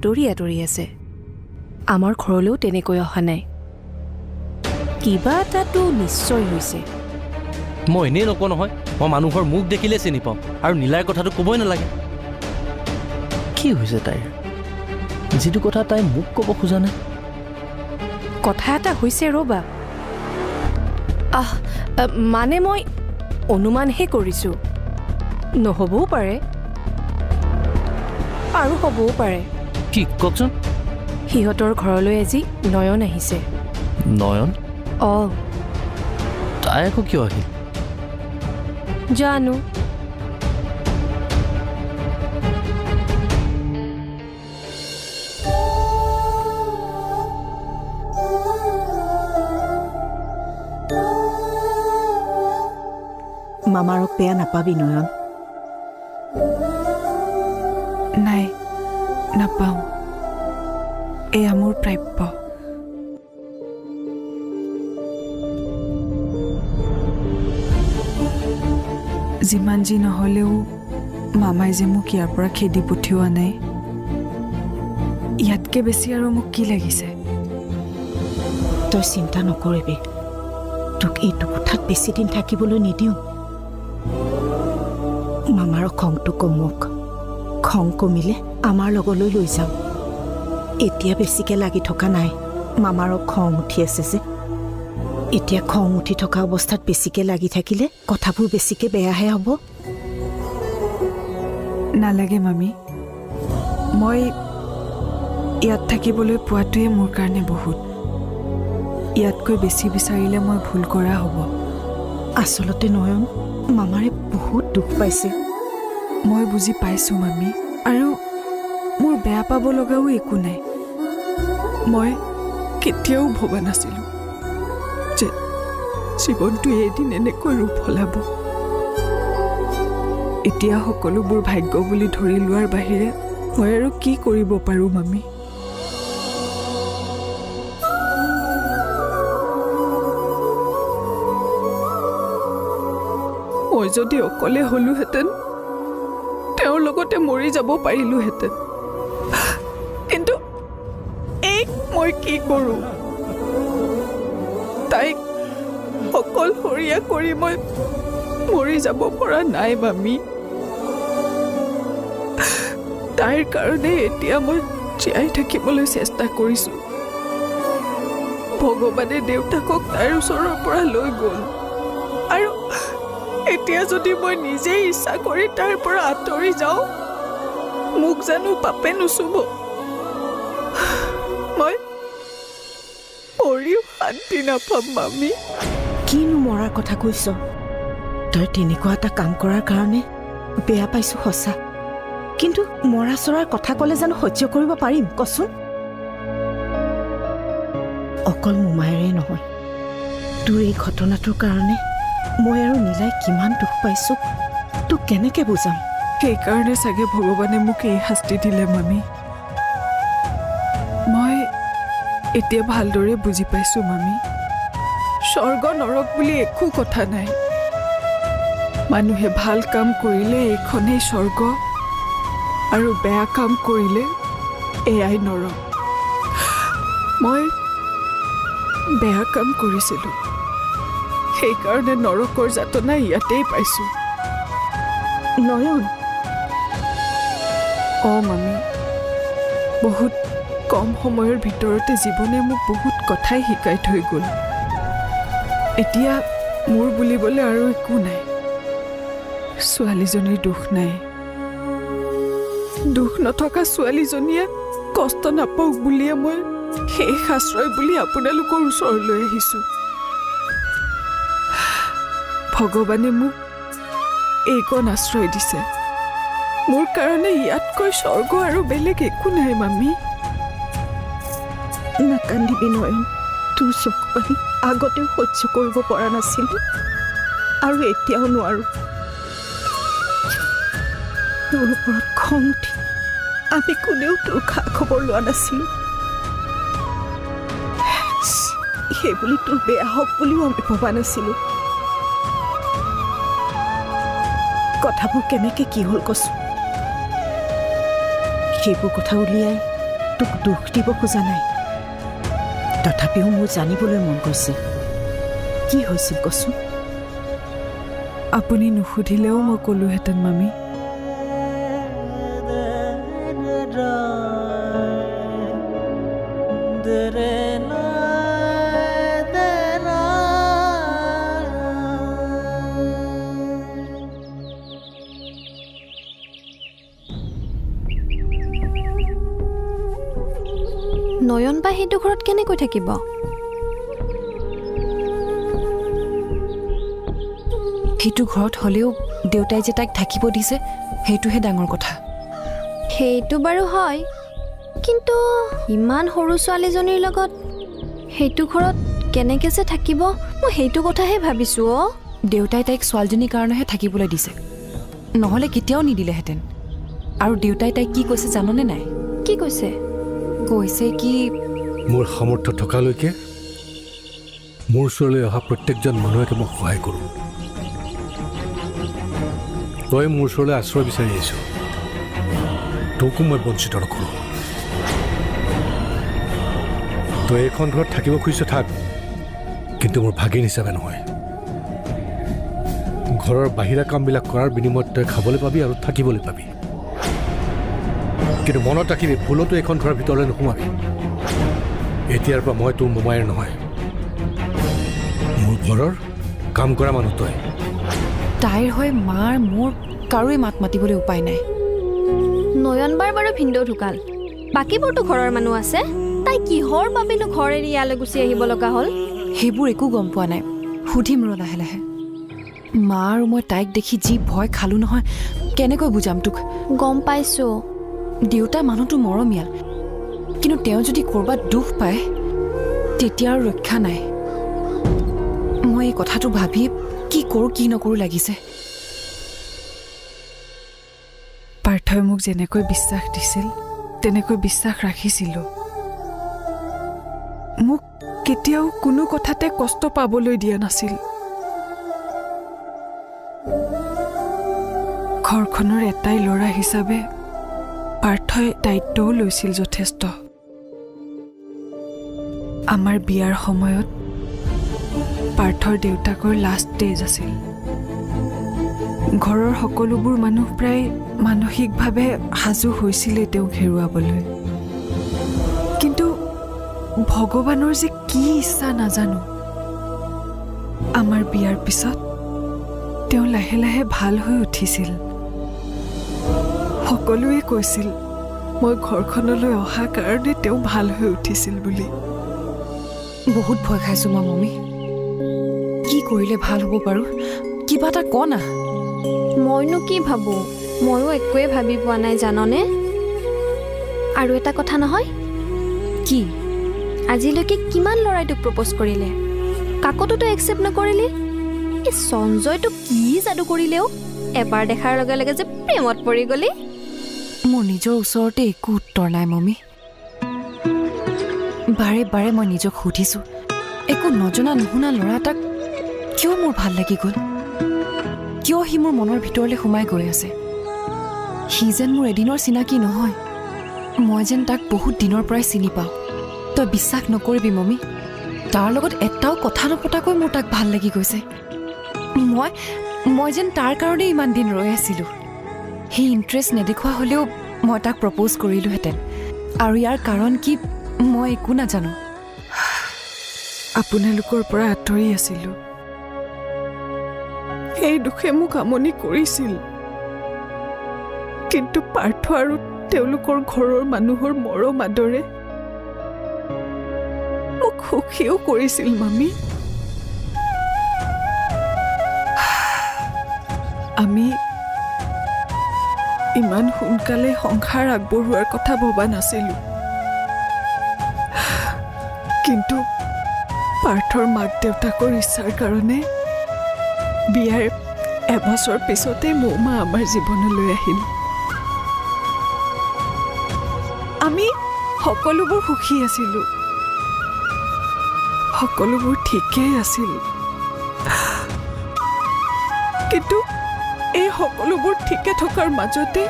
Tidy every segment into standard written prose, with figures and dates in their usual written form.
আঁতৰি আঁতৰি আছে। আমাৰ ঘৰলৈও তেনেকৈ অহা নাই। কিবা এটাতো নিশ্চয় হৈছে। মই এনেই নকওঁ নহয়, মই মানুহৰ মুখ দেখিলে চিনি পাওঁ, আৰু নীলাৰ কথাটো ক'বই নালাগে। কি হৈছে তাইৰ? যিটো কথা তাই মোক ক'ব খোজা নাই। কথা এটা হৈছে ৰ'বা। মানে মই অনুমানহে কৰিছোঁ। নহ'বও পাৰে আৰু হ'বও পাৰে। কি কওকচোন? সিহঁতৰ ঘৰলৈ আজি নয়ন আহিছে। নয়ন? অঁ। তাই আকৌ কিয় আহিল? জানো। মামাৰক বেয়া নাপাবি নয়ন। নাই, নাপাওঁ। এয়া মোৰ প্ৰাপ্য। যিমান যি নহ'লেও মামাই যে মোক ইয়াৰ পৰা খেদি পঠিওৱা নাই, ইয়াতকৈ বেছি আৰু মোক কি লাগিছে? তই চিন্তা নকৰিবি, তোক এইটো কোঠাত বেছি দিন থাকিবলৈ নিদিওঁ। মামাৰ খংটো কমক। খং কমিলে আমাৰ লগলৈ লৈ যাওঁ। এতিয়া বেছিকৈ লাগি থকা নাই। মামাৰো খং উঠি আছে যে। এতিয়া খং উঠি থকা অৱস্থাত বেছিকৈ লাগি থাকিলে কথাবোৰ বেছিকৈ বেয়াহে হ'ব। নালাগে মামী, মই ইয়াত থাকিবলৈ পোৱাটোৱে মোৰ কাৰণে বহুত। ইয়াতকৈ বেছি বিচাৰিলে মই ভুল কৰা হ'ব। আচলতে নয়ন, মামাৰে বহুত দুখ পাইছে। মই বুজি পাইছোঁ মামী, আৰু মোৰ বেয়া পাব লগাও একো নাই। মই কেতিয়াও ভবা নাছিলোঁ যে জীৱনটো এদিন এনেকৈ ৰূপ সলাব। এতিয়া সকলোবোৰ ভাগ্য বুলি ধৰি লোৱাৰ বাহিৰে মই আৰু কি কৰিব পাৰোঁ মামী? মই যদি অকলে হলোহেঁতেন, তেওঁৰ লগতে মৰি যাব পাৰিলোহেঁতেন। কিন্তু এই মই কি কৰোঁ? তাইক অকলশৰীয়া কৰি মই মৰি যাব পৰা নাই মামী। তাইৰ কাৰণে এতিয়া মই জীয়াই থাকিবলৈ চেষ্টা কৰিছোঁ। ভগৱানে দেউতাকক তাইৰ ওচৰৰ পৰা লৈ গ'ল, আৰু এতিয়া যদি মই নিজেই ইচ্ছা কৰি তাৰ পৰা আঁতৰি যাওঁ, মোক জানো পাপে নুচুব? মই মৰিও শান্তি নাপাম মামী। কিনো মৰাৰ কথা কৈছ? তই তেনেকুৱা এটা কাম কৰাৰ কাৰণে বেয়া পাইছোঁ সঁচা, কিন্তু মৰা চৰাৰ কথা ক'লে জানো সহ্য কৰিব পাৰিম কচোন? অকল মোমায়েৰে নহয়, তোৰ এই ঘটনাটোৰ কাৰণে মই আৰু নীলাই কিমান দুখ পাইছোঁ, তোক কেনেকৈ বুজাম? সেইকাৰণে চাগে ভগৱানে মোক এই শাস্তি দিলে মামী। মই এতিয়া ভালদৰে বুজি পাইছোঁ মামী, স্বৰ্গ নৰক বুলি একো কথা নাই। মানুহে ভাল কাম কৰিলে এইখনেই স্বৰ্গ, আৰু বেয়া কাম কৰিলে এয়াই নৰক। মই বেয়া কাম কৰিছিলোঁ, সেইকাৰণে নৰকৰ যাতনা ইয়াতেই পাইছোঁ। নয়ন, মামী, বহুত কম সময়ৰ ভিতৰতে জীৱনে মোক বহুত কথাই শিকাই থৈ গ'ল। এতিয়া মোৰ বুলিবলৈ আৰু একো নাই। ছোৱালীজনীৰ দুখ নাই। দুখ নথকা ছোৱালীজনীয়ে কষ্ট নাপাওক বুলিয়ে মই শেষ আশ্ৰয় বুলি আপোনালোকৰ ওচৰলৈ আহিছোঁ। ভগৱানে মোক এইকণ আশ্ৰয় দিছে। মোৰ কাৰণে ইয়াতকৈ স্বৰ্গ আৰু বেলেগ একো নাই মামী। নাকান্দিবি নয়ন, তোৰ চকু পানী আগতেও সহ্য কৰিব পৰা নাছিলোঁ, আৰু এতিয়াও নোৱাৰোঁ। তোৰ ওপৰত খং উঠি আমি কোনেও তোৰ খা খবৰ লোৱা নাছিলোঁ। সেইবুলি তোৰ বেয়া হওক বুলিও আমি ভবা নাছিলোঁ। কথাবোৰ কেনেকৈ কি হ'ল কচোন? সেইবোৰ কথা উলিয়াই তোক দুখ দিব খোজা নাই, তথাপিও মোৰ জানিবলৈ মন গৈছে কি হৈছিল কচোন। আপুনি নুসুধিলেও মই ক'লোহেঁতেন মামী। নয়ন বা সেইটো ঘৰত কেনেকৈ থাকিব? সেইটো ঘৰত হ'লেও দেউতাই যে তাইক থাকিব দিছে সেইটোহে ডাঙৰ কথা। সেইটো বাৰু হয়, কিন্তু ইমান সৰু ছোৱালীজনীৰ লগত সেইটো ঘৰত কেনেকৈ যে থাকিব মই সেইটো কথাহে ভাবিছোঁ। দেউতাই তাইক ছোৱালীজনীৰ কাৰণেহে থাকিবলৈ দিছে, নহ'লে কেতিয়াও নিদিলেহেঁতেন। আৰু দেউতাই তাইক কি কৈছে জাননে নাই? কি কৈছে? কৈছে কি মোৰ সামৰ্থ্য থকালৈকে মোৰ ওচৰলৈ অহা প্ৰত্যেকজন মানুহকে মই সহায় কৰোঁ। তই মোৰ ওচৰলৈ আশ্ৰয় বিচাৰি আহিছ, তোকো মই বঞ্চিত নকৰোঁ। তই এইখন ঘৰত থাকিব খুজিছ থাক, কিন্তু মোৰ ভাগিন হিচাপে নহয়। ঘৰৰ বাহিৰা কামবিলাক কৰাৰ বিনিময়ত তই খাবলৈ পাবি আৰু থাকিবলৈ পাবি, কিন্তু মনত ৰাখিবি ভুলতো এইখন ঘৰৰ ভিতৰলৈ নোসোমাবি। এতিয়াৰ পৰা মই তোৰ মোমায়েৰ নহয়, মোৰ ঘৰৰ কাম কৰা মানুহ তই। তাইৰ হৈ মাৰ মোৰ কাৰোৱে মাত মাতিবলৈ উপায় নাই। নয়নবাৰ বাৰু ভিনদেউ ঢুকাল, বাকীবোৰতো ঘৰৰ মানুহ আছে, তাই কিহৰ বাবেনো ঘৰ এৰি ইয়ালৈ গুচি আহিব লগা হ'ল? সেইবোৰ একো গম পোৱা নাই, সুধিম ৰ লাহে লাহে। মা আৰু মই তাইক দেখি যি ভয় খালোঁ নহয়, কেনেকৈ বুজাম তোক। গম পাইছোঁ। দেউতা মানুহটো মৰমীয়াল, কিন্তু তেওঁ যদি ক'ৰবাত দুখ পায় তেতিয়া আৰু ৰক্ষা নাই। মই এই কথাটো ভাবি কি কৰোঁ কি নকৰোঁ লাগিছে। পাৰ্থই মোক যেনেকৈ বিশ্বাস দিছিল তেনেকৈ বিশ্বাস ৰাখিছিলোঁ। মোক কেতিয়াও কোনো কথাতে কষ্ট পাবলৈ দিয়া নাছিল। ঘৰখনৰ এটাই ল'ৰা হিচাপে পাৰ্থই দায়িত্বও লৈছিল যথেষ্ট। আমাৰ বিয়াৰ সময়ত পাৰ্থৰ দেউতাকৰ লাষ্ট ষ্টেজ আছিল। ঘৰৰ সকলোবোৰ মানুহ প্ৰায় মানসিকভাৱে সাজু হৈছিলে তেওঁক হেৰুৱাবলৈ, কিন্তু ভগৱানৰ যে কি ইচ্ছা নাজানো, আমাৰ বিয়াৰ পিছত তেওঁ লাহে লাহে ভাল হৈ উঠিছিল। সকলোৱে কৈছিল মই ঘৰখনলৈ অহা কাৰণে তেওঁ ভাল হৈ উঠিছিল বুলি। বহুত ভয় খাইছোঁ মই মম্মী। কি কৰিলে ভাল হ'ব বাৰু, কিবা এটা ক না। মইনো কি ভাবোঁ, ময়ো একোৱে ভাবি পোৱা নাই জাননে। আৰু এটা কথা নহয়, কি? আজিলৈকে কিমান ল'ৰাই তোক প্ৰপ'জ কৰিলে, কাকতো তই একচেপ্ট নকৰিলি। এই সঞ্জয়টো কি যাদু কৰিলেও, এবাৰ দেখাৰ লগে লগে যে প্ৰেমত পৰি গলি। মোৰ নিজৰ ওচৰতে একো উত্তৰ নাই মম্মী। বাৰে বাৰে মই নিজক সুধিছোঁ, একো নজনা নুশুনা ল'ৰা এটাক কিয় মোৰ ভাল লাগি গ'ল, কিয় সি মোৰ মনৰ ভিতৰলৈ সোমাই গৈ আছে। সি যেন মোৰ এদিনৰ চিনাকি নহয়, মই যেন তাক বহুত দিনৰ পৰাই চিনি পাওঁ। তই বিশ্বাস নকৰিবি মম্মী, তাৰ লগত এটাও কথা নপতাকৈ মোৰ তাক ভাল লাগি গৈছে। মই যেন তাৰ কাৰণেই ইমান দিন ৰৈ আছিলোঁ। সি ইণ্টাৰেষ্ট নেদেখুওৱা হ'লেও মই তাক প্ৰপ'জ কৰিলোহেঁতেন, আৰু ইয়াৰ কাৰণ কি মই একো নাজানো। আপোনালোকৰ পৰা আঁতৰি আছিলোঁ, এই দুখে মোক আমনি কৰিছিল, কিন্তু পাৰ্থ আৰু তেওঁলোকৰ ঘৰৰ মানুহৰ মৰম আদৰে মোক সুখীও কৰিছিল মামী। আমি ইমান সোনকালে সংসাৰ আগবঢ়োৱাৰ কথা ভবা নাছিলোঁ, কিন্তু পাৰ্থৰ মাক দেউতাকৰ ইচ্ছাৰ কাৰণে বিয়াৰ এবছৰ পিছতে মৌমা আমাৰ জীৱনলৈ আহিল। আমি সকলোবোৰ সুখী আছিলোঁ, সকলোবোৰ ঠিকেই আছিল, কিন্তু এই সকলোবোৰ ঠিকে থকাৰ মাজতে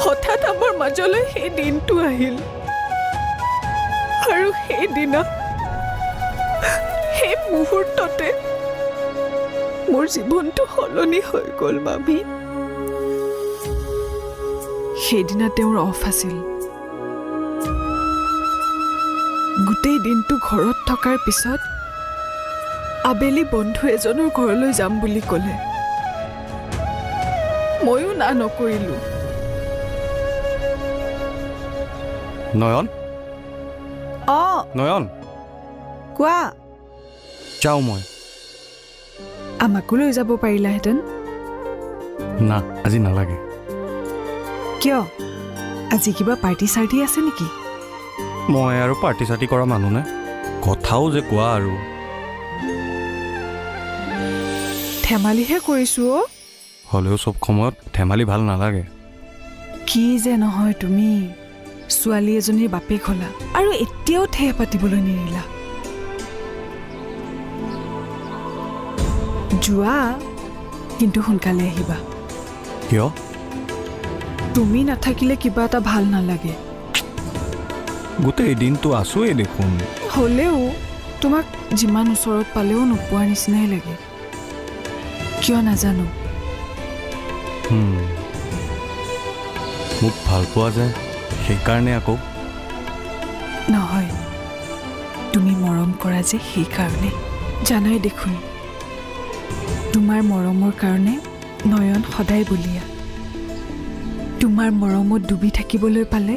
হঠাৎ আমাৰ মাজলৈ সেই দিনটো আহিল আৰু সেইদিনা সেই মুহূৰ্ততে মোৰ জীৱনটো সলনি হৈ গ'ল মামী। সেইদিনা তেওঁৰ অফ আছিল। গোটেই দিনটো ঘৰত থকাৰ পিছত আবেলি বন্ধু এজনৰ ঘৰলৈ যাম বুলি ক'লে। ময়ো না নকৰিলোঁ। নয়ন নয়ন কোৱা, যাওঁ মই। আমাকো লৈ যাব পাৰিলাহেঁতেন। না, আজি নালাগে। কিয়? আজি কিবা পাৰ্টি চাৰ্টি আছে নেকি? মই আৰু পাৰ্টি চাৰ্টি কৰা মানুহ নে? কথাও যে কোৱা আৰু। ধেমালিহে কৰিছোঁ অ'। হ'লেও চব সময়ত ধেমালি ভাল নালাগে। কি যে নহয় তুমি, ছোৱালী এজনীৰ বাপেক হ'লা আৰু এতিয়াও ঠেহ পাতিবলৈ নিৰিলা। যোৱা, কিন্তু সোনকালে আহিবা। কিয়? তুমি নাথাকিলে কিবা এটা ভাল নালাগে। গোটেই দিনটো আছোৱেই দেখোন। হ'লেও তোমাক যিমান ওচৰত পালেও নোপোৱাৰ নিচিনাই লাগে। কিয় নাজানো। মোক ভাল পোৱা যায় সেইকাৰণে আকৌ। নহয়, তুমি মৰম কৰা যে সেইকাৰণে। জানাই দেখোন, তোমাৰ মৰমৰ কাৰণে নয়ন সদায় বলিয়া। তোমাৰ মৰমত ডুবি থাকিবলৈ পালে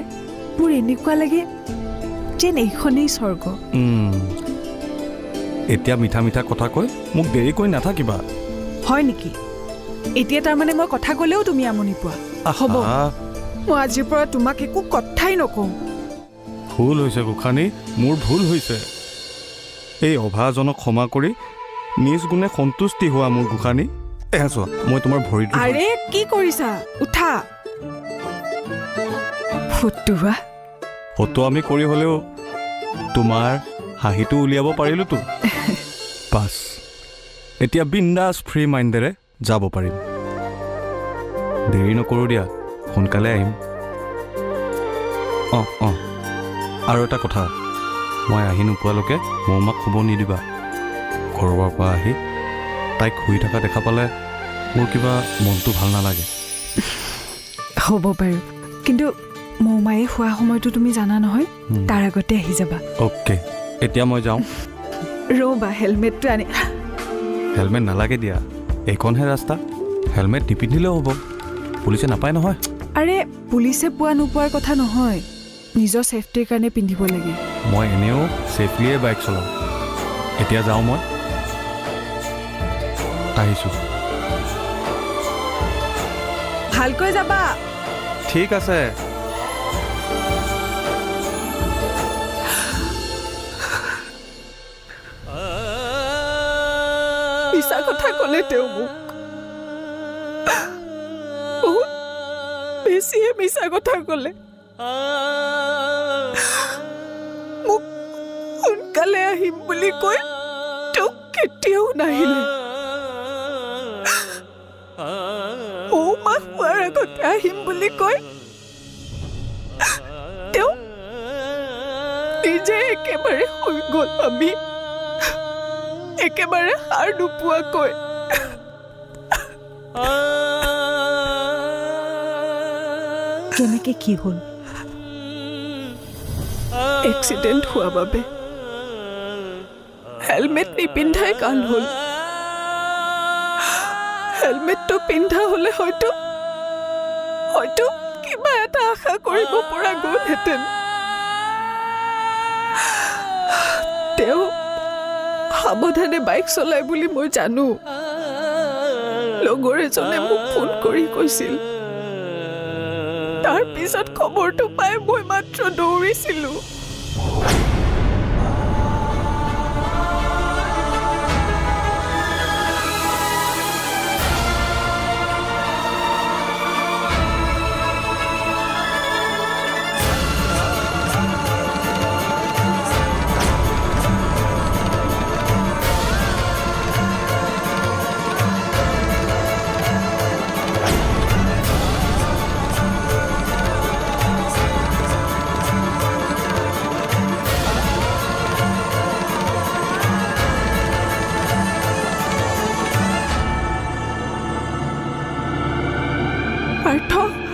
মোৰ এনেকুৱা লাগে যেন এইখনেই স্বৰ্গ। এতিয়া মিঠা মিঠা কথা কৈ মোক দেৰি কৰি নাথাকিবা। হয় নেকি? এতিয়া তাৰমানে মই কথা ক'লেও তুমি আমনি পোৱা? হ'ব, মই আজিৰ পৰা তোমাক একো কথাই নকওঁ। ভুল হৈছে গোসানী, মোৰ ভুল হৈছে। এই অভাজনক ক্ষমা কৰি নিজ গুণে সন্তুষ্টি হোৱা মোৰ গোসানী। এয়া চোৱা, মই তোমাৰ ভৰিটো। আৰে কি কৰিছা? উঠা। ফটোৱা ফটো আমি কৰি হ'লেও তোমাৰ হাঁহিটো উলিয়াব পাৰিলোতো। বাছ, এতিয়া বিন্দাছ ফ্ৰী মাইণ্ডেৰে যাব পাৰিম। দেৰি নকৰোঁ দিয়া, সোনকালে আহিম। আৰু এটা কথা, মই আহি নোপোৱালৈকে মৌমাক শুব নিদিবা। ঘৰৰ পৰা আহি তাইক শুই থকা দেখা পালে মোৰ কিবা মনটো ভাল নালাগে। হ'ব বাৰু, কিন্তু মৌমায়ে শোৱা সময়টো তুমি জানা নহয়, তাৰ আগতে আহি যাবা। অ'কে, এতিয়া মই যাওঁ। ৰ'বা, হেলমেটটো আনি। হেলমেট নালাগে দিয়া, এইখনহে ৰাস্তা। হেলমেট নিপিন্ধিলেও হ'ব, পুলিচে নাপায় নহয়। আৰে পুলিচে পোৱা নোপোৱাৰ কথা নহয়, নিজৰ ছেফটিৰ কাৰণে পিন্ধিব লাগে। মই এনেও ছেফলিয়ে বাইক চলাওঁ। এতিয়া যাওঁ মই। আহিছোঁ। ভালকৈ যাবা। ঠিক আছে। মিছা কথা ক'লে তেওঁ মোক। বহুত বেছিয়ে মিছা কথা ক'লে। মোক সোনকালে আহিম বুলি কৈ তেওঁ কেতিয়াও নাহিলে। মা শোৱাৰ আগতে আহিম বুলি কৈ তেওঁ নিজে একেবাৰে শুই গ'ল। আমি একেবাৰে সাৰ নোপোৱাকৈ। কেনেকে কি হ'ল? এক্সিডেণ্ট হোৱা বাবে হেলমেট নিপিন্ধাই কাল হ'ল। হেলমেটটো পিন্ধা হ'লে হয়তো কিবা এটা আশা কৰিব পৰা গ'লহেঁতেন। তেওঁ সাৱধানে বাইক চলাই বুলি মই জানো। লগৰ এজনে মোক ফোন কৰি কৈছিল। তাৰ পিছত খবৰটো পাই মই মাত্ৰ দৌৰিছিলোঁ। পাৰ্থ